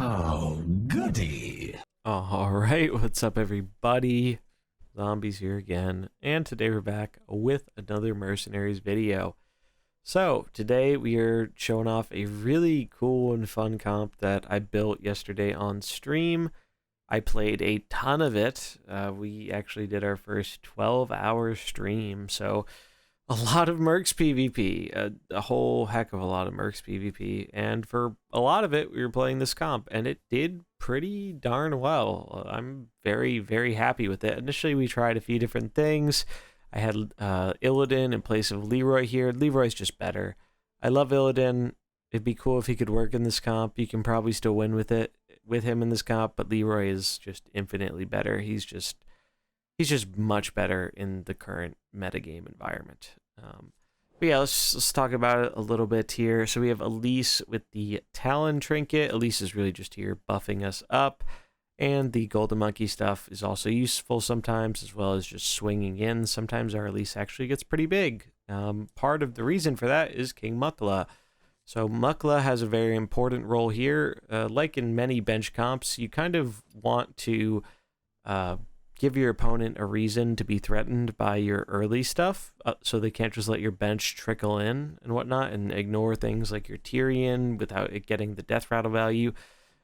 Oh, goody. All right, what's up, everybody? Zombies here again, and today we're back with another Mercenaries video. So, today we are showing off a really cool and fun comp that I built yesterday on stream. I played a ton of it. We actually did our first 12-hour stream, so a lot of Mercs PvP, a whole heck of a lot of Mercs PvP, and for a lot of it, we were playing this comp, and it did pretty darn well. I'm very, very happy with it. Initially, we tried a few different things. I had Illidan in place of Leroy here. Leroy's just better. I love Illidan. It'd be cool if he could work in this comp. You can probably still win with him in this comp, but Leroy is just infinitely better. He's just much better in the current metagame environment. But yeah, let's talk about it a little bit here. So we have Elise with the Talon Trinket. Elise is really just here buffing us up. And the Golden Monkey stuff is also useful sometimes, as well as just swinging in. Sometimes our Elise actually gets pretty big. Part of the reason for that is King Mukla. So Mukla has a very important role here. Like in many bench comps, you kind of want to give your opponent a reason to be threatened by your early stuff, so they can't just let your bench trickle in and whatnot and ignore things like your Tyrion without it getting the death rattle value.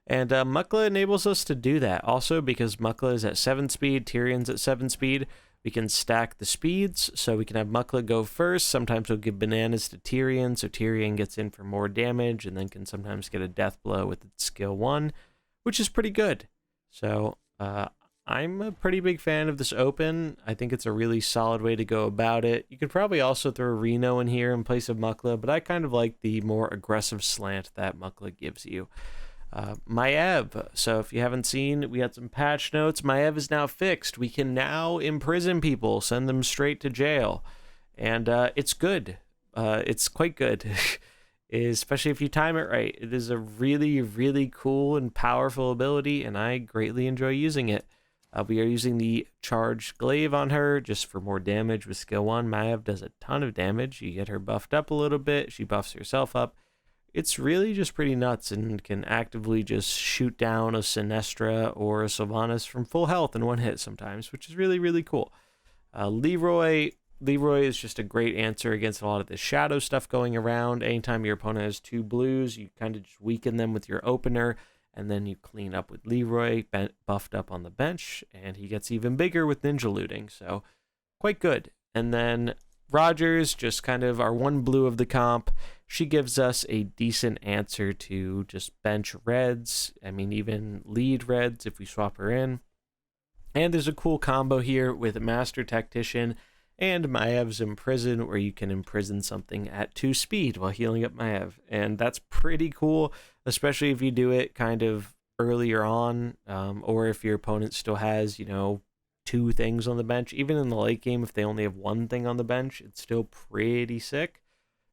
And Mukla enables us to do that. Also, because Mukla is at 7 speed, Tyrion's at 7 speed, we can stack the speeds, so we can have Mukla go first. Sometimes we'll give bananas to Tyrion, so Tyrion gets in for more damage, and then can sometimes get a death blow with its skill 1, which is pretty good. So, I'm a pretty big fan of this open. I think it's a really solid way to go about it. You could probably also throw Reno in here in place of Mukla, but I kind of like the more aggressive slant that Mukla gives you. Maiev. So if you haven't seen, we had some patch notes. Maiev is now fixed. We can now imprison people, send them straight to jail. And it's good. It's quite good. Especially if you time it right. It is a really, really cool and powerful ability, and I greatly enjoy using it. We are using the Charged Glaive on her just for more damage with skill 1. Maiev does a ton of damage. You get her buffed up a little bit. She buffs herself up. It's really just pretty nuts and can actively just shoot down a Sinestra or a Sylvanas from full health in one hit sometimes, which is really, really cool. Leroy is just a great answer against a lot of the shadow stuff going around. Anytime your opponent has 2 blues, you kind of just weaken them with your opener, and then you clean up with Leroy, buffed up on the bench, and he gets even bigger with ninja looting, so quite good. And then Rogers, just kind of our 1 blue of the comp. She gives us a decent answer to just bench reds. I mean, even lead reds if we swap her in. And there's a cool combo here with Master Tactician and Maiev's Imprison, where you can imprison something at 2 speed while healing up Maiev. And that's pretty cool, especially if you do it kind of earlier on, or if your opponent still has, 2 things on the bench. Even in the late game, if they only have 1 thing on the bench, it's still pretty sick.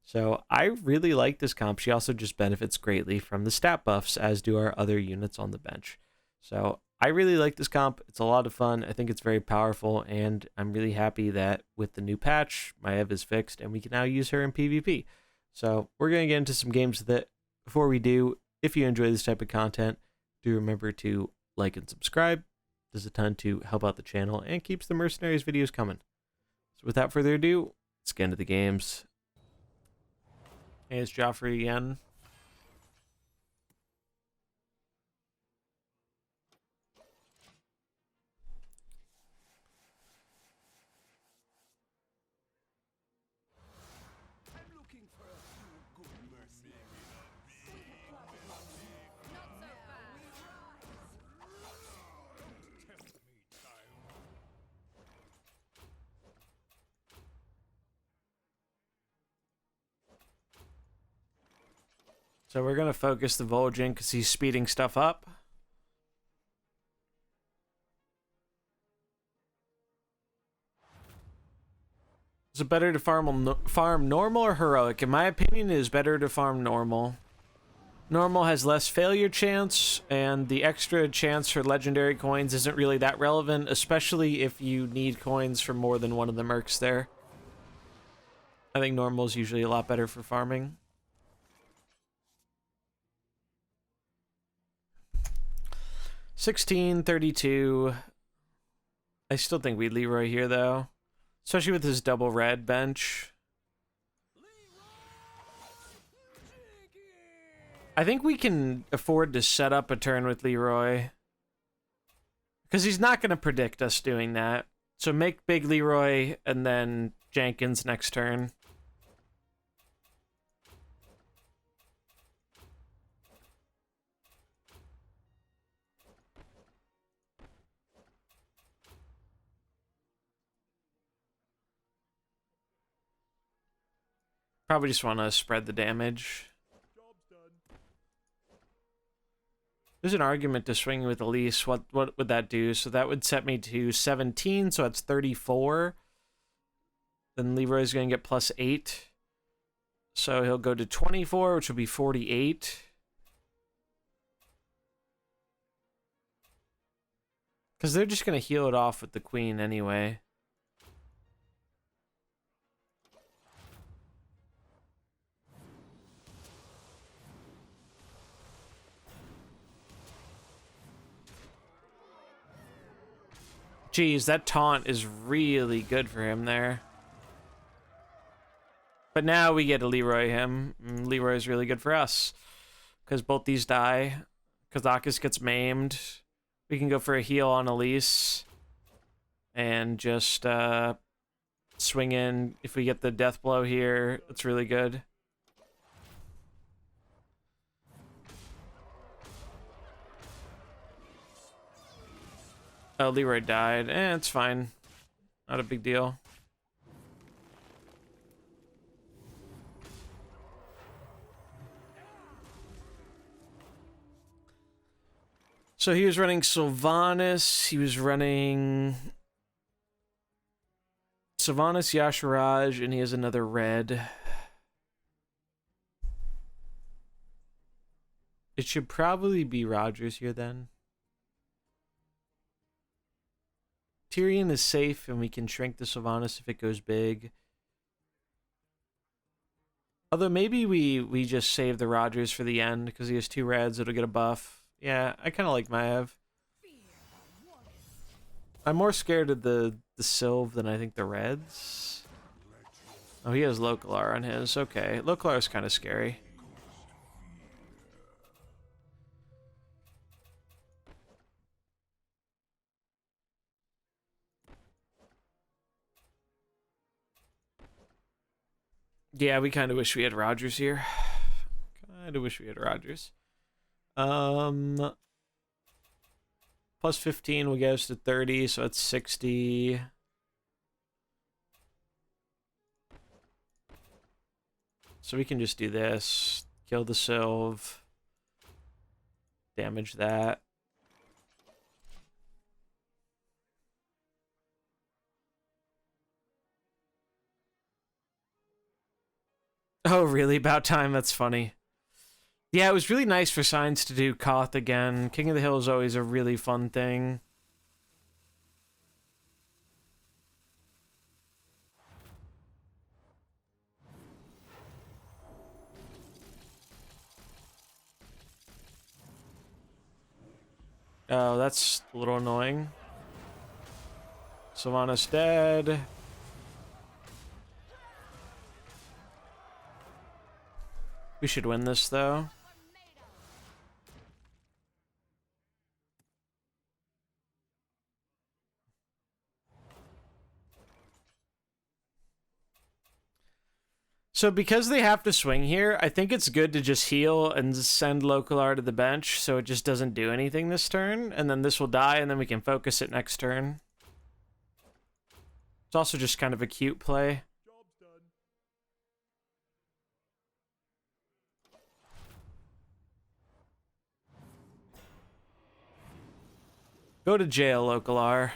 So I really like this comp. She also just benefits greatly from the stat buffs, as do our other units on the bench. So I really like this comp. It's a lot of fun. I think it's very powerful, and I'm really happy that with the new patch, Maiev is fixed, and we can now use her in PvP. So we're going to get into some games with it. Before we do, if you enjoy this type of content, do remember to like and subscribe. Does a ton to help out the channel and keeps the Mercenaries videos coming. So without further ado, let's get into the games. Hey, it's Joffrey again. So we're going to focus the Vol'jin because he's speeding stuff up. Is it better to farm normal or heroic? In my opinion, it is better to farm normal. Normal has less failure chance, and the extra chance for legendary coins isn't really that relevant, especially if you need coins from more than one of the mercs there. I think normal is usually a lot better for farming. 16, 32. I still think we Leroy here, though. Especially with his double red bench. I think we can afford to set up a turn with Leroy. Because he's not going to predict us doing that. So make big Leroy and then Jenkins next turn. Probably just want to spread the damage. There's an argument to swing with Elise. What would that do? So that would set me to 17, so that's 34. Then Leroy's going to get +8. So he'll go to 24, which will be 48. Because they're just going to heal it off with the queen anyway. Geez, that taunt is really good for him there. But now we get to Leroy him. Leroy is really good for us. Because both these die. Kazakis gets maimed. We can go for a heal on Elise. And just swing in. If we get the death blow here, it's really good. Oh, Leroy died. It's fine. Not a big deal. So he was running Sylvanas. He was running Sylvanas, Yasharaj, and he has another red. It should probably be Rogers here then. Tyrion is safe, and we can shrink the Sylvanas if it goes big. Although maybe we just save the Rogers for the end, because he has 2 reds, it'll get a buff. Yeah, I kind of like Maiev. I'm more scared of the Sylv than I think the reds. Oh, he has Localar on his. Okay, Localar is kind of scary. Yeah, we kind of wish we had Rogers here. Kind of wish we had Rogers. +15 will get us to 30, so that's 60. So we can just do this. Kill the Sylv. Damage that. Oh, really? About time? That's funny. Yeah, it was really nice for Signs to do Koth again. King of the Hill is always a really fun thing. Oh, that's a little annoying. Sylvanas dead. We should win this, though. So because they have to swing here, I think it's good to just heal and send Localar to the bench so it just doesn't do anything this turn. And then this will die, and then we can focus it next turn. It's also just kind of a cute play. Go to jail, Localar.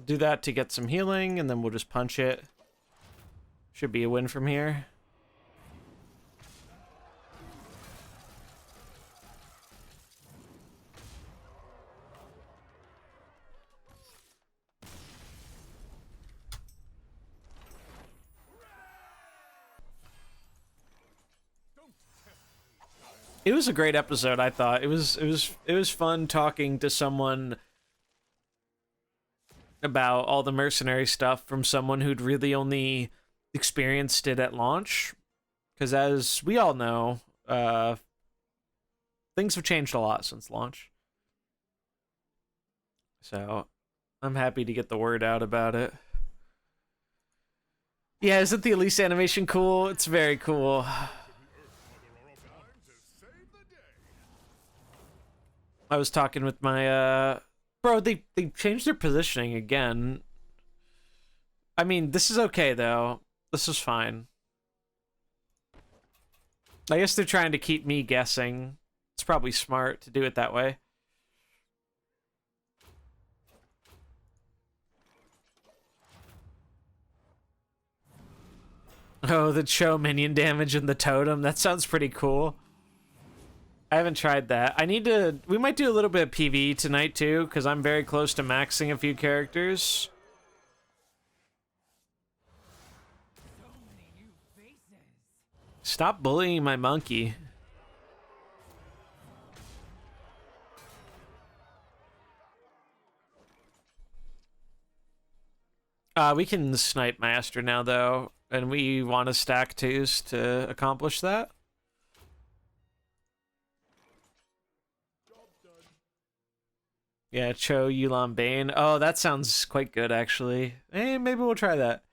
Do that to get some healing, and then we'll just punch it. Should be a win from here. It was a great episode, I thought. It was fun talking to someone about all the mercenary stuff from someone who'd really only experienced it at launch. Because as we all know, things have changed a lot since launch. So I'm happy to get the word out about it. Yeah, isn't the Elise animation cool? It's very cool. I was talking with my bro, they changed their positioning again. I mean, this is okay though. This is fine. I guess they're trying to keep me guessing. It's probably smart to do it that way. Oh, the Cho minion damage and the totem. That sounds pretty cool. I haven't tried that. I need to... We might do a little bit of PvE tonight, too, because I'm very close to maxing a few characters. Stop bullying my monkey. We can snipe Master now, though, and we want to stack twos to accomplish that. Yeah, Cho Yulan Bane. Oh, that sounds quite good, actually. Hey, maybe we'll try that.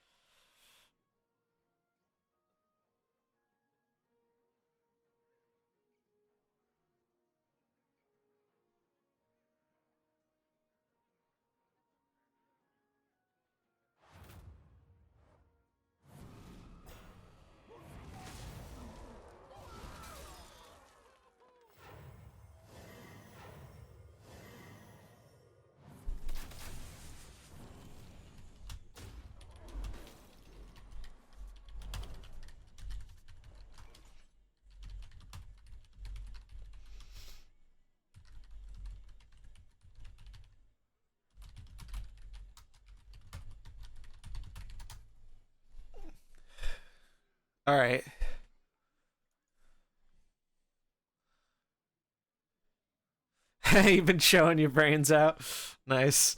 All right. You've been showing your brains out. Nice.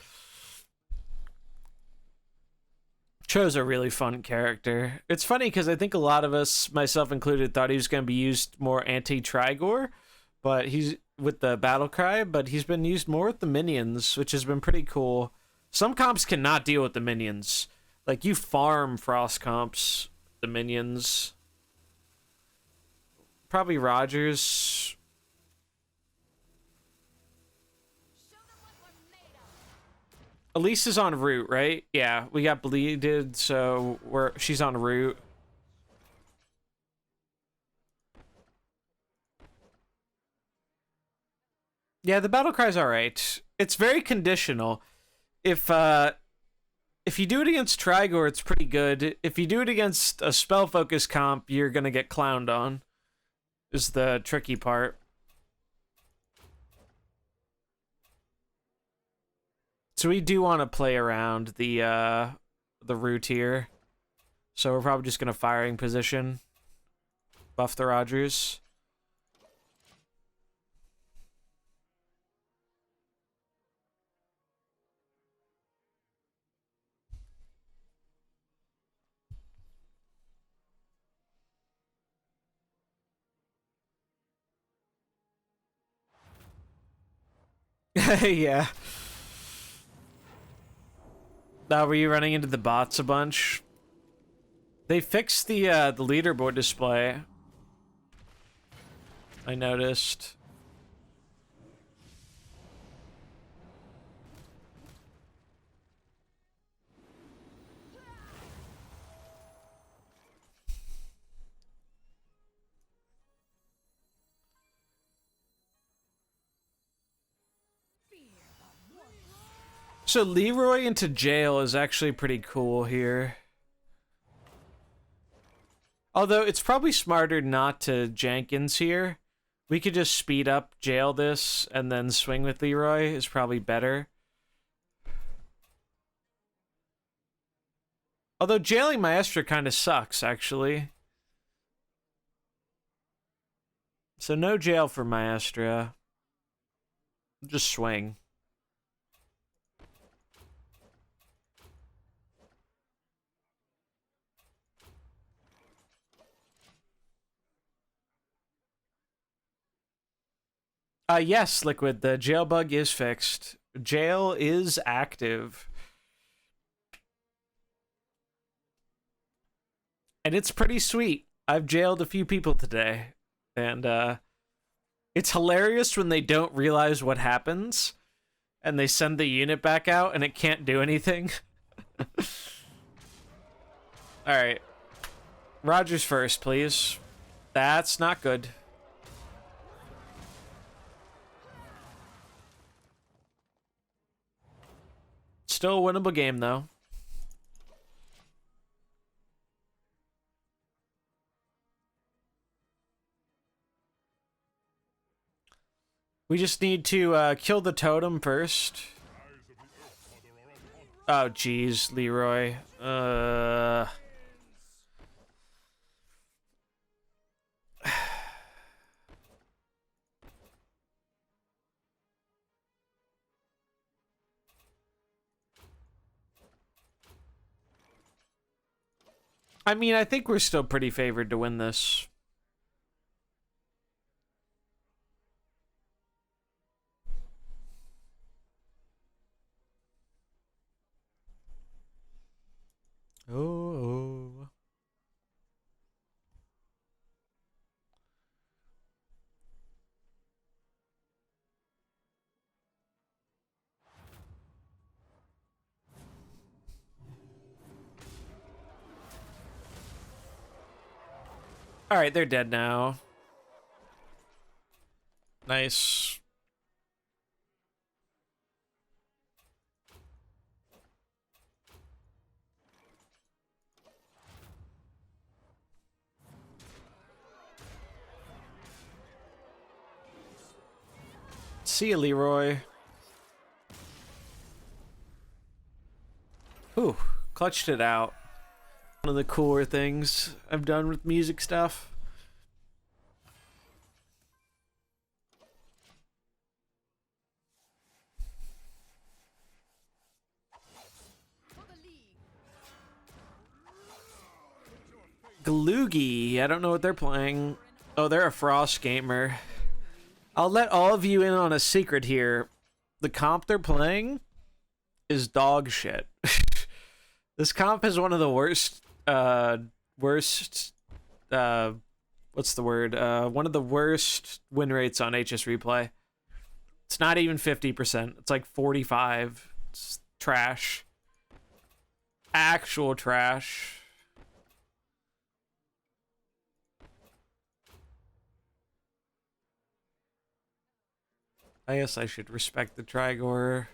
Cho's a really fun character. It's funny because I think a lot of us, myself included, thought he was going to be used more anti-Trigor, but he's with the battle cry, but he's been used more with the minions, which has been pretty cool. Some comps cannot deal with the minions. Like, you farm Frost comps, the minions. Probably Rogers. Elise is on route, right? Yeah, we got bleeded, so she's on route. Yeah, the battle cry's alright. It's very conditional. If you do it against Trigor, it's pretty good. If you do it against a spell focus comp, you're gonna get clowned on. Is the tricky part. So we do want to play around the route here. So we're probably just gonna firing position. Buff the Rogers. Yeah. Now, were you running into the bots a bunch? They fixed the leaderboard display. I noticed. So Leroy into jail is actually pretty cool here. Although it's probably smarter not to Jenkins here. We could just speed up jail this and then swing with Leroy is probably better. Although jailing Maestra kind of sucks, actually. So no jail for Maestra. Just swing. Yes, Liquid, the jail bug is fixed. Jail is active. And it's pretty sweet. I've jailed a few people today. And it's hilarious when they don't realize what happens and they send the unit back out and it can't do anything. Alright. Rogers first, please. That's not good. Still a winnable game, though. We just need to kill the totem first. Oh, jeez, Leroy. I mean, I think we're still pretty favored to win this. Oh. Alright, they're dead now. Nice. See ya, Leroy. Ooh, clutched it out. One of the cooler things I've done with music stuff. Galoogie, I don't know what they're playing. Oh, they're a Frost gamer. I'll let all of you in on a secret here. The comp they're playing is dog shit. This comp is one of the worst, what's the word? One of the worst win rates on HS Replay. It's not even 50%. It's like 45. It's trash. Actual trash. I guess I should respect the Trigor.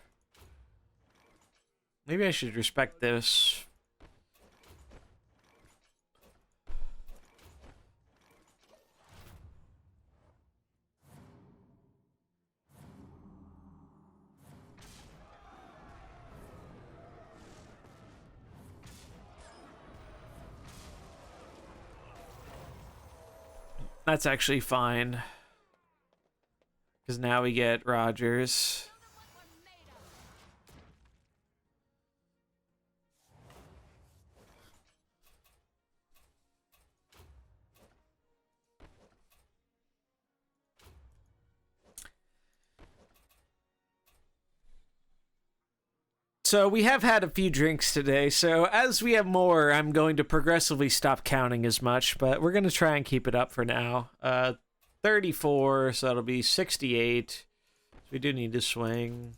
Maybe I should respect this. That's actually fine. Because now we get Rogers. So we have had a few drinks today, so as we have more, I'm going to progressively stop counting as much, but we're going to try and keep it up for now. 34, so that'll be 68. We do need to swing.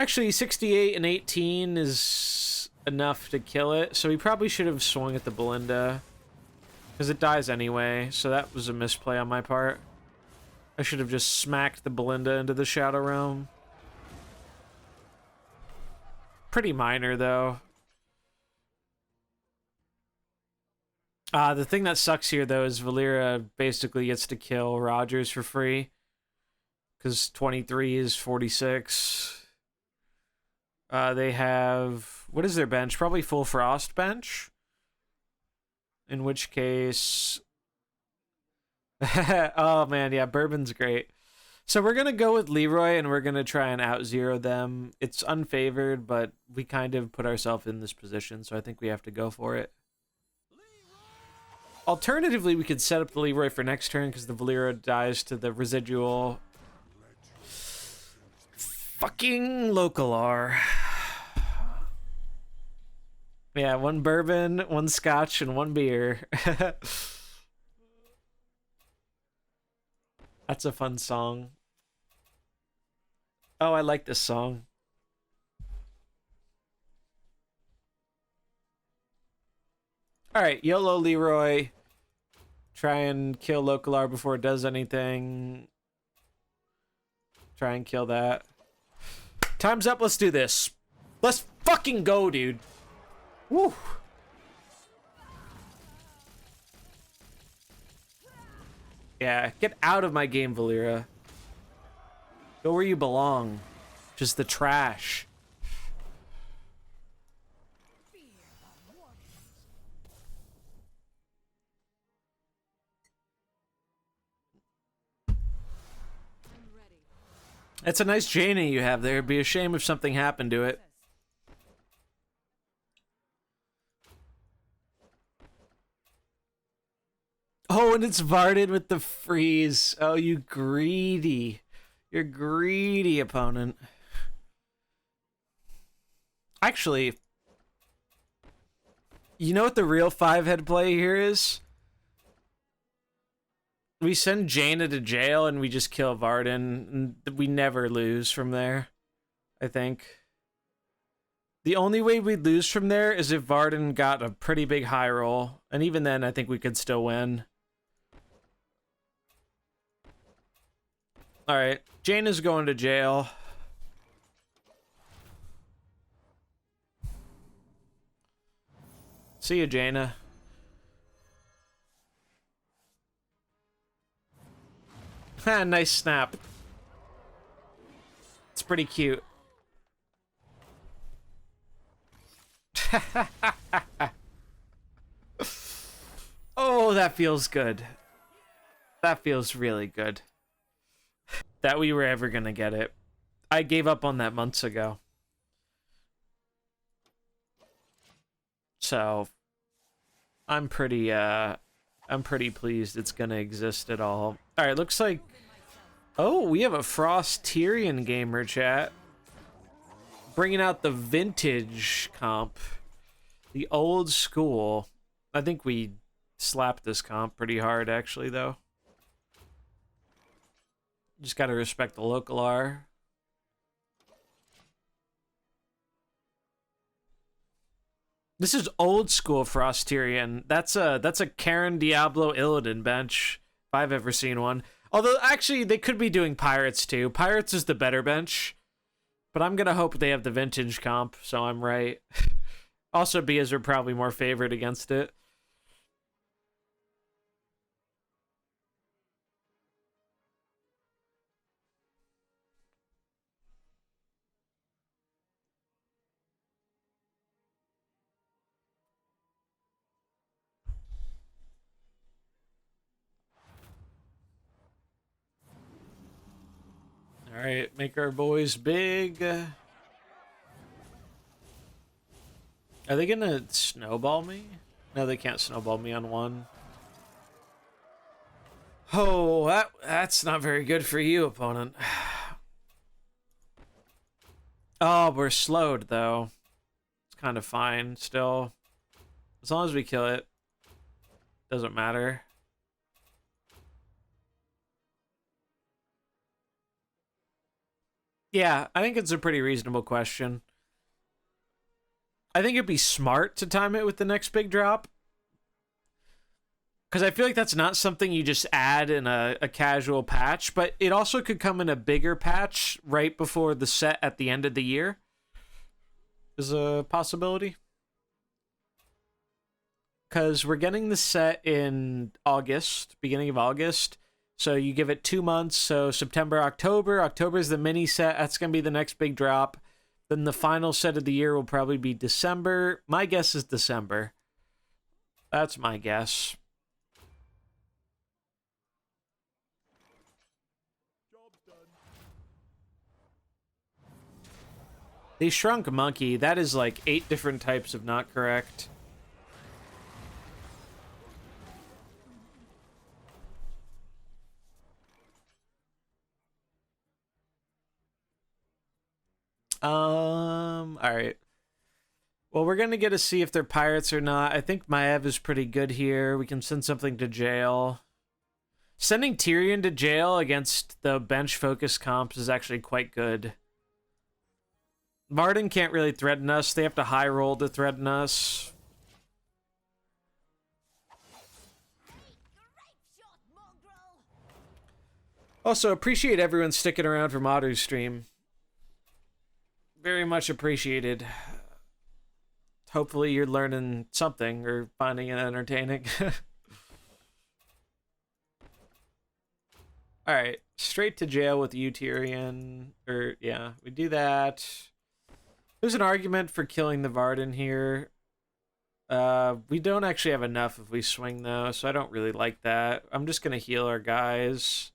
Actually, 68 and 18 is enough to kill it, so we probably should have swung at the Belinda. Because it dies anyway, so that was a misplay on my part. I should have just smacked the Belinda into the Shadow Realm. Pretty minor, though. The thing that sucks here, though, is Valera basically gets to kill Rogers for free. Because 23 is 46. They have... What is their bench? Probably full Frost bench? In which case... oh, man, yeah, Bourbon's great. So we're going to go with Leroy, and we're going to try and out-zero them. It's unfavored, but we kind of put ourselves in this position, so I think we have to go for it. Alternatively, we could set up the Leroy for next turn because the Valero dies to the residual. Fucking local R. Yeah, one bourbon, one scotch, and one beer. That's a fun song. Oh, I like this song. All right, YOLO Leroy. Try and kill local R before it does anything. Try and kill that. Time's up. Let's do this. Let's fucking go, dude. Woo. Yeah, get out of my game, Valera. Go where you belong. Just the trash. It's a nice Jaina you have there. It'd be a shame if something happened to it. Oh, and it's Varden with the freeze. Oh, you greedy. You're greedy, opponent. Actually, you know what the real 5-head play here is? We send Jaina to jail and we just kill Varden. And we never lose from there, I think. The only way we'd lose from there is if Varden got a pretty big high roll. And even then, I think we could still win. Alright, Jaina's going to jail. See ya, Jaina. Ha, nice snap. It's pretty cute. Oh, that feels good. That feels really good. That we were ever gonna get it. I gave up on that months ago. So I'm pretty pleased it's gonna exist at all. Alright, looks like, oh, we have a Frost Tyrion gamer chat. Bringing out the vintage comp. The old school. I think we slapped this comp pretty hard, actually, though. Just gotta respect the local R. This is old school Frost Tyrion. That's a Karen Diablo Illidan bench, if I've ever seen one. Although, actually, they could be doing Pirates, too. Pirates is the better bench. But I'm gonna hope they have the vintage comp, so I'm right. Also, Bias are probably more favored against it. Alright, make our boys big. Are they gonna snowball me? No, they can't snowball me on one. Oh, that's not very good for you, opponent. Oh, we're slowed, though. It's kind of fine, still. As long as we kill it. Doesn't matter. Yeah, I think it's a pretty reasonable question. I think it'd be smart to time it with the next big drop. Because I feel like that's not something you just add in a casual patch, but it also could come in a bigger patch right before the set at the end of the year. Is a possibility. Because we're getting the set in August, beginning of August. So you give it 2 months, so September, October. October is the mini set. That's going to be the next big drop. Then the final set of the year will probably be December. My guess is December. That's my guess. They shrunk monkey. That is like 8 different types of not correct. All right. Well, we're gonna get to see if they're pirates or not. I think Maiev is pretty good here. We can send something to jail. Sending Tyrion to jail against the bench focus comps is actually quite good. Varden can't really threaten us. They have to high roll to threaten us. Also, appreciate everyone sticking around for Madu's stream. Very much appreciated. Hopefully you're learning something or finding it entertaining. Alright, straight to jail with you, Tyrion. Or, yeah, we do that. There's an argument for killing the Varden here. We don't actually have enough if we swing, though, so I don't really like that. I'm just going to heal our guys.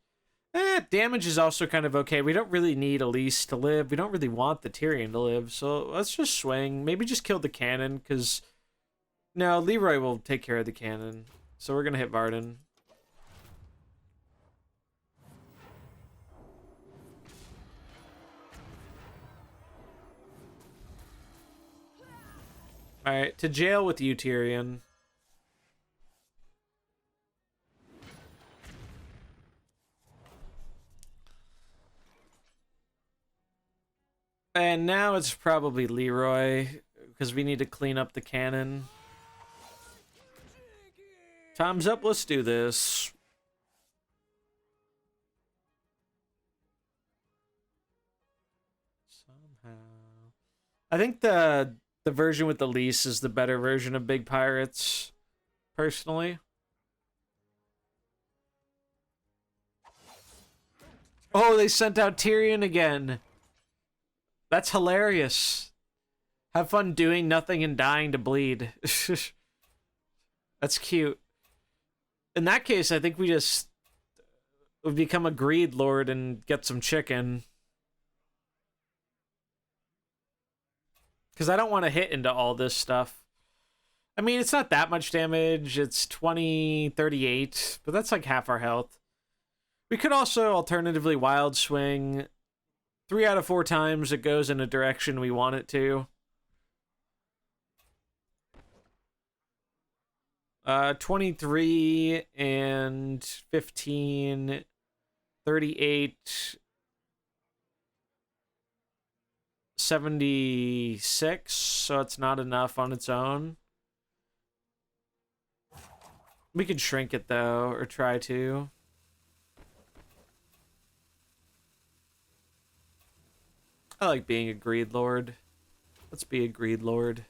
Damage is also kind of okay. We don't really need Elise to live. We don't really want the Tyrion to live, so let's just swing. Maybe just kill the cannon, because... No, Leroy will take care of the cannon. So we're going to hit Varden. Alright, to jail with you, Tyrion. And now it's probably Leroy, because we need to clean up the cannon. Time's up, let's do this. Somehow. I think the version with the lease is the better version of Big Pirates, personally. Oh, they sent out Tyrion again. That's hilarious. Have fun doing nothing and dying to bleed. That's cute. In that case, I think we just would become a greed lord and get some chicken. Because I don't want to hit into all this stuff. I mean, it's not that much damage. It's 20, 38, but that's like half our health. We could also alternatively wild swing. 3 out of 4 times it goes in a direction we want it to. 23 and 15, 38, 76, so it's not enough on its own. We could shrink it though, or try to. I like being a greed lord. Let's be a greed lord.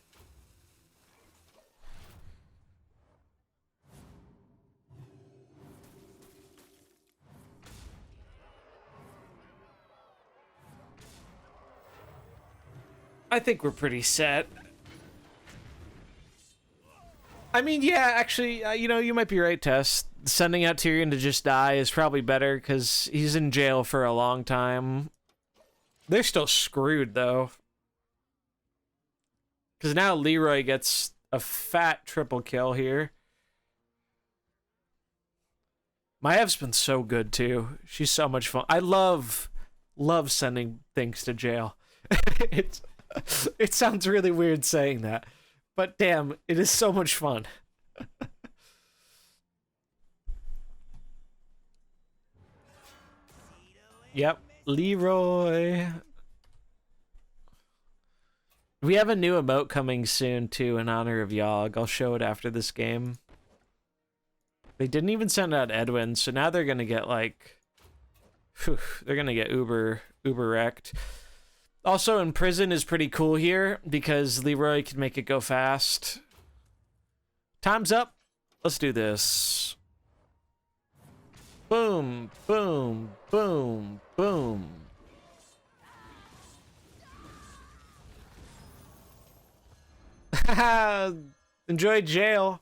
I think we're pretty set. I mean, yeah, actually, you know, you might be right, Tess. Sending out Tyrion to just die is probably better because he's in jail for a long time. They're still screwed, though. Because now Leroy gets a fat triple kill here. Maiev's been so good, too. She's so much fun. I love sending things to jail. It sounds really weird saying that. But damn, it is so much fun. Yep, Leroy. We have a new emote coming soon, too, in honor of Yogg. I'll show it after this game. They didn't even send out Edwin, so now they're gonna get, like... Whew, they're gonna get uber wrecked. Also, Imprison is pretty cool here, because Leroy can make it go fast. Time's up. Let's do this. Boom, boom, boom, boom. Haha, enjoy jail.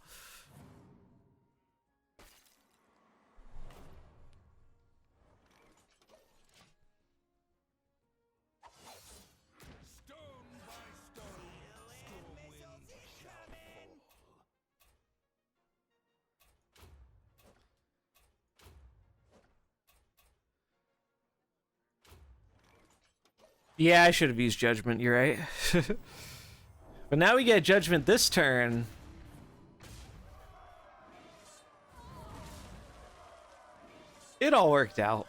Yeah, I should have used Judgment, you're right. But now we get Judgment this turn. It all worked out.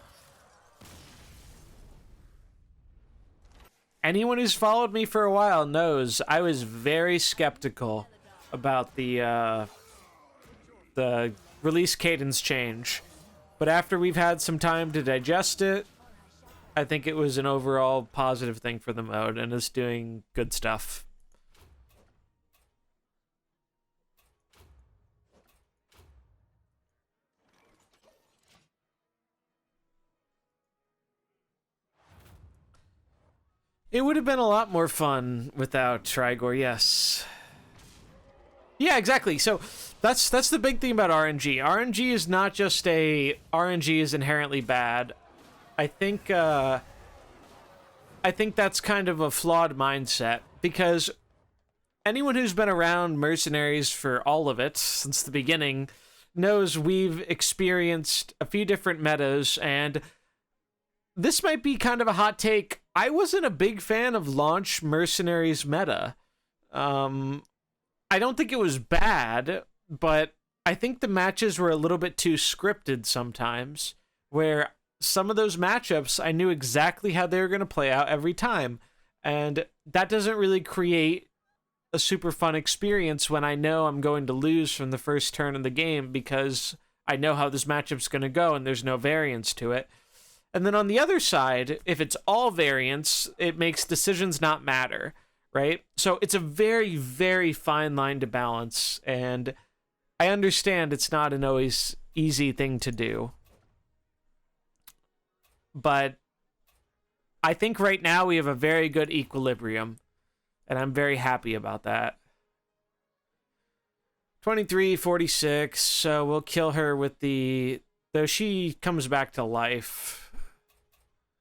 Anyone who's followed me for a while knows I was very skeptical about the release cadence change. But after we've had some time to digest it, I think it was an overall positive thing for the mode, and it's doing good stuff. It would have been a lot more fun without Trigor, yes. Yeah, exactly. So that's the big thing about RNG. RNG is not just a RNG is inherently bad. I think that's kind of a flawed mindset, because anyone who's been around Mercenaries for all of it since the beginning knows we've experienced a few different metas, and this might be kind of a hot take. I wasn't a big fan of launch Mercenaries meta. I don't think it was bad, but I think the matches were a little bit too scripted sometimes, where some of those matchups I knew exactly how they were going to play out every time, and that doesn't really create a super fun experience when I know I'm going to lose from the first turn in the game because I know how this matchup's going to go and there's no variance to it. And then on the other side, if it's all variance, it makes decisions not matter, right? So it's a very, very fine line to balance, and I understand it's not an always easy thing to do. But I think right now we have a very good equilibrium, and I'm very happy about that. 2346, so we'll kill her with the... Though she comes back to life.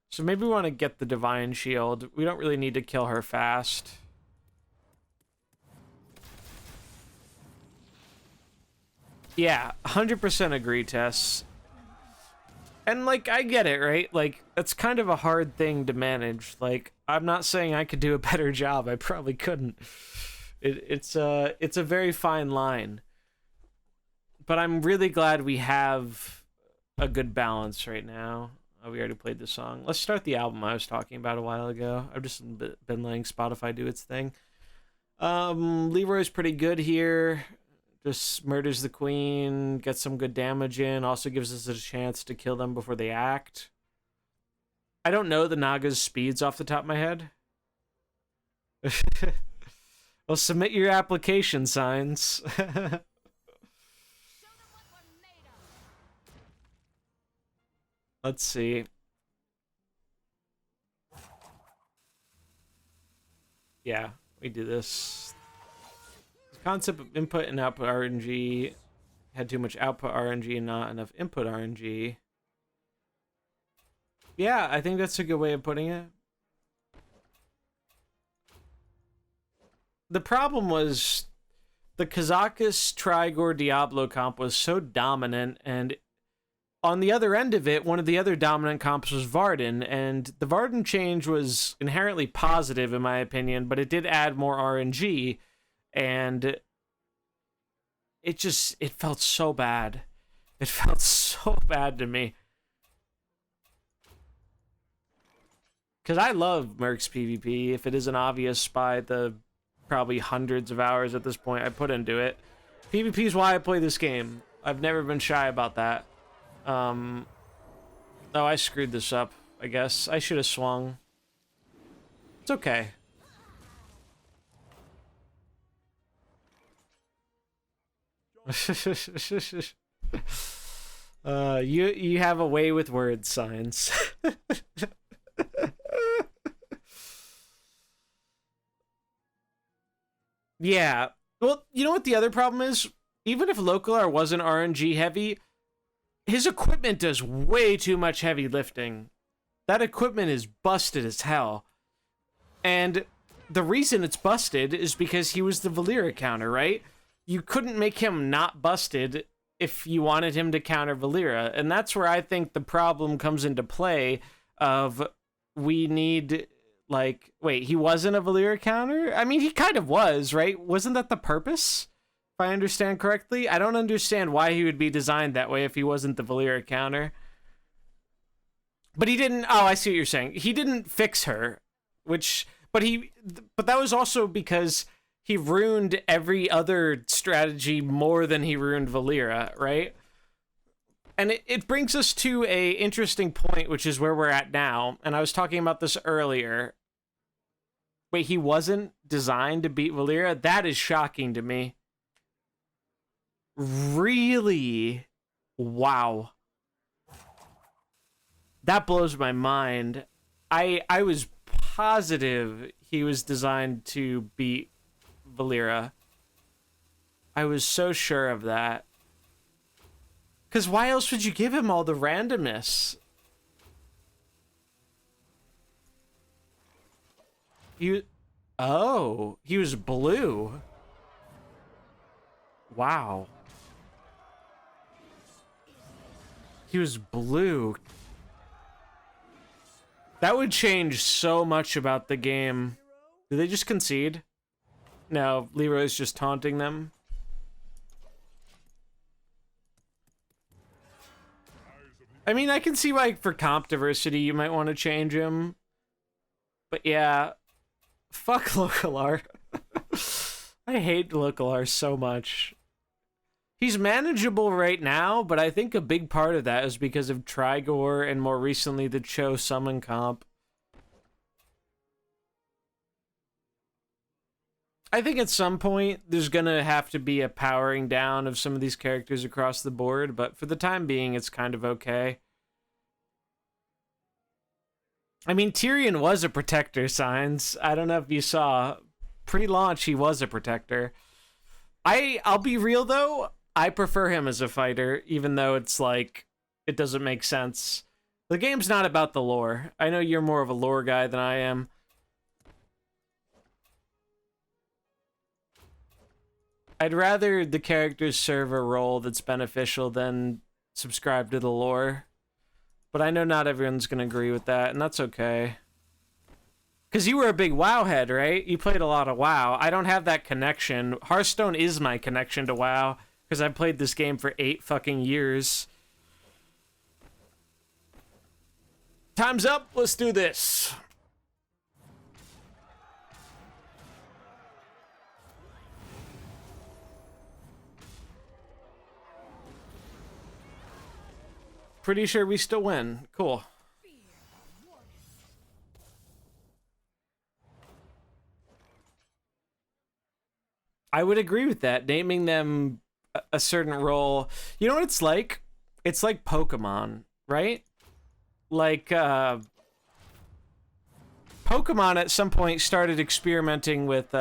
So maybe we want to get the Divine Shield. We don't really need to kill her fast. Yeah, 100% agree, Tess. And, like, I get it, right? Like, that's kind of a hard thing to manage. Like, I'm not saying I could do a better job. I probably couldn't. It's a very fine line. But I'm really glad we have a good balance right now. Oh, we already played the song. Let's start the album I was talking about a while ago. I've just been letting Spotify do its thing. Leroy's pretty good here. Just murders the queen, gets some good damage in, also gives us a chance to kill them before they act. I don't know the Naga's speeds off the top of my head. Well, submit your application, Signs. Let's see. Yeah, we do this. The concept of input and output RNG had too much output RNG and not enough input RNG. Yeah, I think that's a good way of putting it. The problem was the Kazakus Trigor Diablo comp was so dominant, and on the other end of it, one of the other dominant comps was Varden, and the Varden change was inherently positive in my opinion, but it did add more RNG, and it felt so bad. It felt so bad to me. Because I love Merc's PvP, if it isn't obvious by the probably hundreds of hours at this point I put into it. PvP is why I play this game. I've never been shy about that. Oh, I screwed this up, I guess. I should have swung. It's okay. You have a way with words, Signs. Yeah. Well, you know what the other problem is? Even if Localar wasn't RNG heavy, his equipment does way too much heavy lifting. That equipment is busted as hell. And the reason it's busted is because he was the Valyria counter, right? You couldn't make him not busted if you wanted him to counter Valyria. And that's where I think the problem comes into play of we need Like, wait, he wasn't a Valyria counter? I mean, he kind of was, right? Wasn't that the purpose? If I understand correctly? I don't understand why he would be designed that way if he wasn't the Valyria counter. But he didn't... Oh, I see what you're saying. He didn't fix her, which... But that was also because he ruined every other strategy more than he ruined Valyria, right? And it brings us to a interesting point, which is where we're at now. And I was talking about this earlier. Wait, he wasn't designed to beat Valyria? That is shocking to me. Really? Wow. That blows my mind. I was positive he was designed to beat Valyria. I was so sure of that. Because why else would you give him all the randomness? Oh, he was blue. Wow. He was blue. That would change so much about the game. Did they just concede? No, Leroy's just taunting them. I mean, I can see why for comp diversity you might want to change him. But yeah, fuck Localar. I hate Localar so much. He's manageable right now, but I think a big part of that is because of Trigor and more recently the Cho summon comp. I think at some point there's gonna have to be a powering down of some of these characters across the board, but for the time being, it's kind of okay. I mean, Tyrion was a protector, Signs. I don't know if you saw. Pre-launch, he was a protector. I'll be real, though. I prefer him as a fighter, even though it's like, it doesn't make sense. The game's not about the lore. I know you're more of a lore guy than I am. I'd rather the characters serve a role that's beneficial than subscribe to the lore. But I know not everyone's going to agree with that, and that's okay. Because you were a big WoW head, right? You played a lot of WoW. I don't have that connection. Hearthstone is my connection to WoW, because I've played this game for 8 fucking years. Time's up. Let's do this. Pretty sure we still win. Cool. I would agree with that. Naming them a certain role. You know what it's like? It's like Pokemon, right? Like, Pokemon at some point started experimenting with,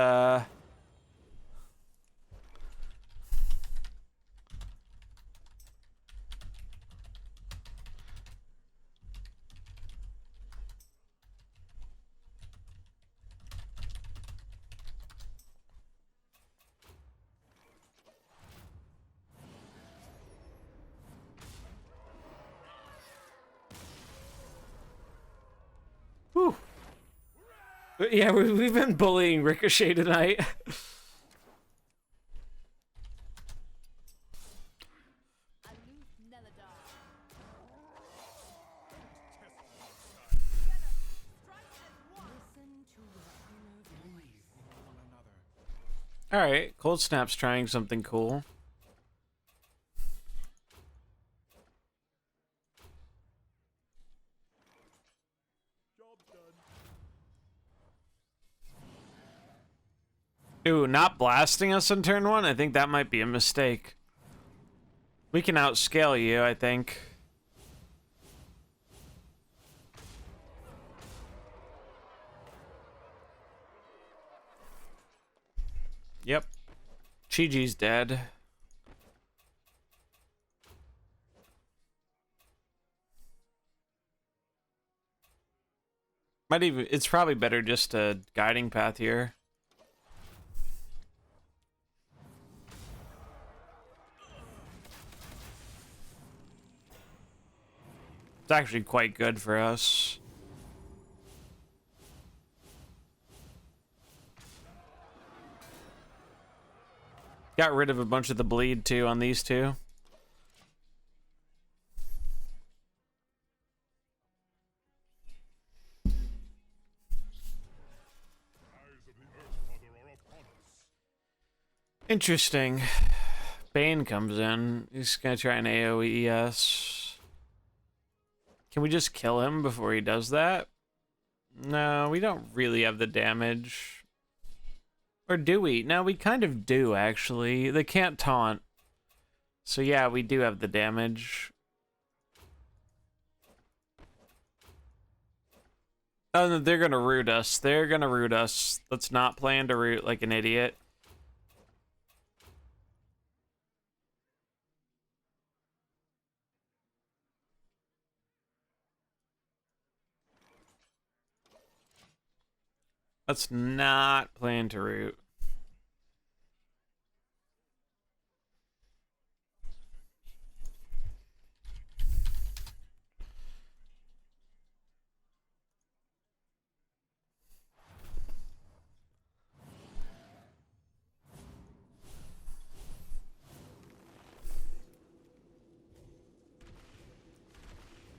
whew. Yeah, we've been bullying Ricochet tonight. Alright, Cold Snap's trying something cool. Ooh, not blasting us in turn 1? I think that might be a mistake. We can outscale you, I think. Yep. Chi-Chi's dead. It's probably better just a guiding path here. It's actually quite good for us. Got rid of a bunch of the bleed, too, on these two. Interesting. Bane comes in. He's gonna try an AoES. Can we just kill him before he does that? No, we don't really have the damage. Or do we? No, we kind of do, actually. They can't taunt. So yeah, we do have the damage. Oh, no, they're gonna root us. They're gonna root us. Let's not plan to root like an idiot. Let's not plan to root.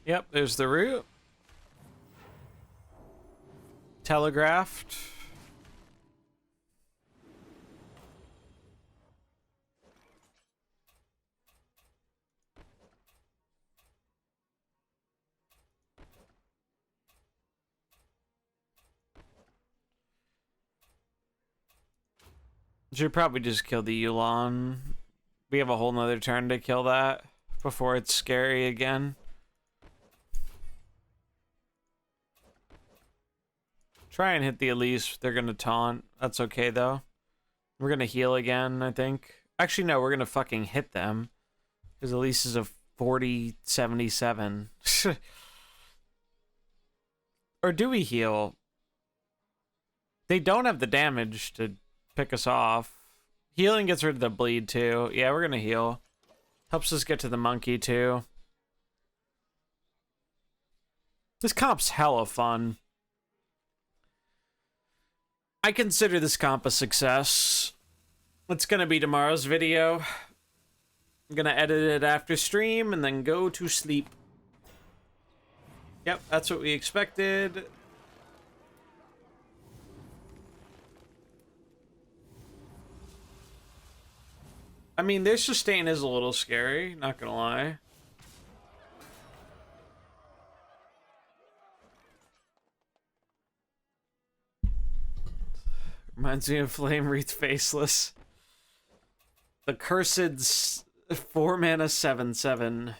Yep, there's the root. Telegraphed. Should probably just kill the Yulon. We have a whole nother turn to kill that before it's scary again. Try and hit the Elise. They're gonna taunt. That's okay though. We're gonna heal again, I think. Actually, no, we're gonna fucking hit them. Because Elise is a 40-77. Or do we heal? They don't have the damage to pick us off. Healing gets rid of the bleed too. Yeah, we're gonna heal. Helps us get to the monkey too. This comp's hella fun. I consider this comp a success. It's gonna be tomorrow's video. I'm gonna edit it after stream and then go to sleep. Yep, that's what we expected. I mean, their sustain is a little scary, not gonna lie. Reminds me of Flame Wreath Faceless. The Cursed 4 mana 7/7.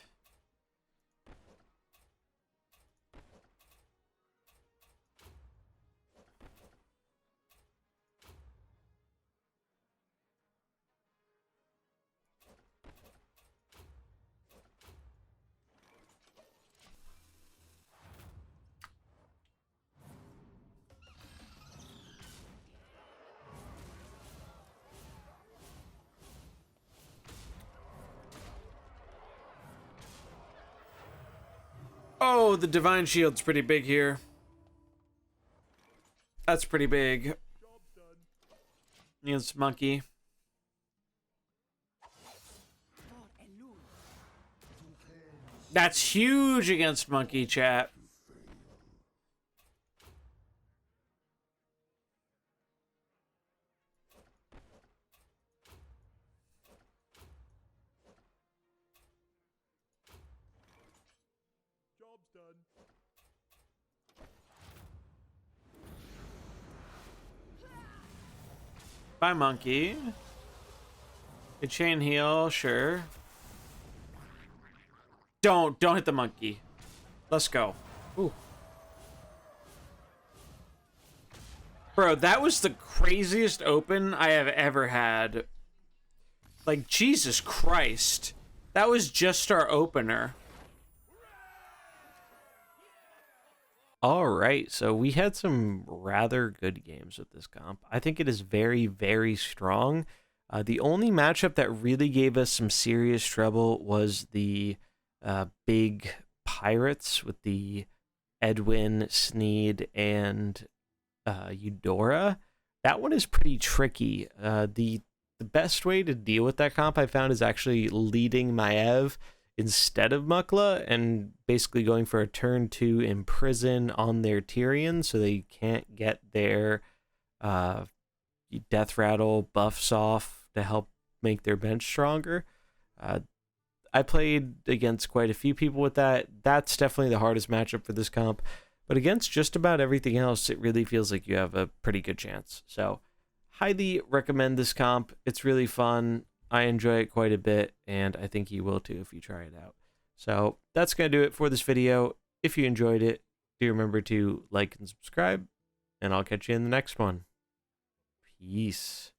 Oh, the Divine Shield's pretty big here. That's pretty big. Against Monkey. That's huge against Monkey, chat. Bye, Monkey. A chain heal, sure. Don't hit the monkey. Let's go. Ooh. Bro, that was the craziest open I have ever had. Like, Jesus Christ. That was just our opener. All right, so we had some rather good games with this comp. I think it is very, very strong. The only matchup that really gave us some serious trouble was the big Pirates with the Edwin, Sneed, and Eudora. That one is pretty tricky. The the best way to deal with that comp I found is actually leading Maiev instead of Mukla and basically going for a turn 2 Imprison on their Tyrion so they can't get their Death Rattle buffs off to help make their bench stronger. I played against quite a few people with that. That's definitely the hardest matchup for this comp. But against just about everything else, it really feels like you have a pretty good chance. So, highly recommend this comp. It's really fun. I enjoy it quite a bit, and I think you will too if you try it out. So, that's going to do it for this video. If you enjoyed it, do remember to like and subscribe, and I'll catch you in the next one. Peace.